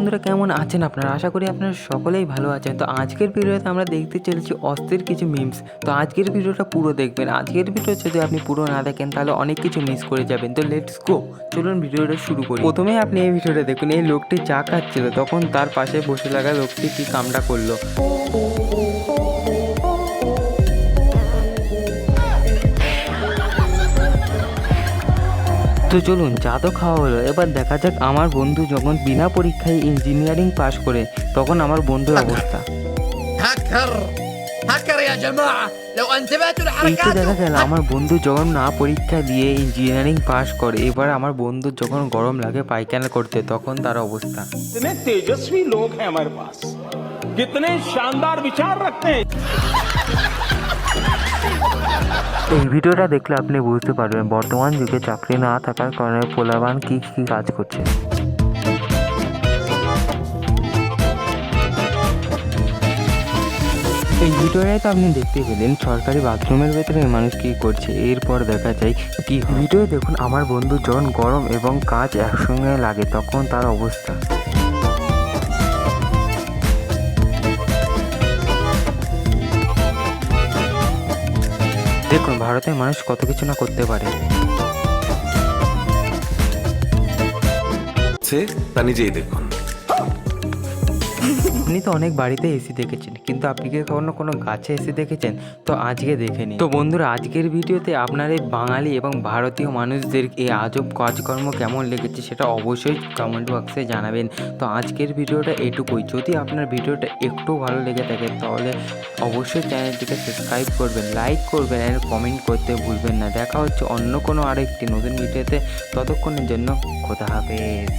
বন্ধুরা, কেমন আছেন আপনারা? আশা করি আপনারা সকলেই ভালো আছেন। তো আজকের ভিডিওতে আমরা দেখতে চলেছি অস্থির কিছু মিমস। তো আজকের ভিডিওটা পুরো দেখবেন। আজকের ভিডিও যদি আপনি পুরো না দেখেন তাহলে অনেক কিছু মিস করে যাবেন। তো লেটস গো, চলুন ভিডিওটা শুরু করি। প্রথমেই আপনি এই ভিডিওটা দেখুন। এই লোকটি চা খাচ্ছিল, তখন তার পাশে বসে থাকা লোকটি কি কামটা করলো। তো চলুন, চা তো খাওয়া হলো, এবার দেখা যাক আমার বন্ধু যখন বিনা পরীক্ষায় ইঞ্জিনিয়ারিং পাশ করে তখন আমার বন্ধুর অবস্থা। هكر هكر يا جماعة لو انتبهتوا এই তো দেখা لحركاته গেল আমার বন্ধু যখন না পরীক্ষা দিয়ে ইঞ্জিনিয়ারিং পাশ করে, এবার আমার বন্ধু যখন গরম লাগে পায়খানা করতে তখন তার অবস্থা। कितने तेजस्वी लोग हैं हमारे पास, कितने शानदार विचार रखते हैं। এই ভিডিওটা দেখলে আপনি বুঝতে পারবেন বর্তমান যুগে চাকরি না থাকার কারণে পোলাপান কি কি কাজ করছে। এই ভিডিওটাই তো আপনি দেখতে পেলেন সরকারি বাথরুমের ভেতরে মানুষ কি করছে। এরপর দেখা যায় কি ভিডিও দেখুন আমার বন্ধু যখন গরম এবং কাজ একসঙ্গে লাগে তখন তার অবস্থা। দেখুন ভারতের মানুষ কত কিছু না করতে পারে। তা নিজেই দেখুন। আপনি তো অনেক বাড়িতে এসি দেখেছেন, কিন্তু আপনি কি কখনো কোনো গাছে এসি দেখেছেন? তো আজকে দেখে নিন। তো বন্ধুরা, আজকের ভিডিওতে আপনার এই বাঙালি এবং ভারতীয় মানুষদের এই আজব কাজকর্ম কেমন লেগেছে সেটা অবশ্যই কমেন্ট বক্সে জানাবেন। তো আজকের ভিডিওটা এটুকুই। যদি আপনার ভিডিওটা একটু ভালো লেগে থাকে তাহলে অবশ্যই চ্যানেলটিকে সাবস্ক্রাইব করবেন, লাইক করবেন আর কমেন্ট করতে ভুলবেন না। দেখা হচ্ছে অন্য কোনো আরেকটি নতুন ভিডিওতে। ততক্ষণের জন্য খোদা হাফেজ।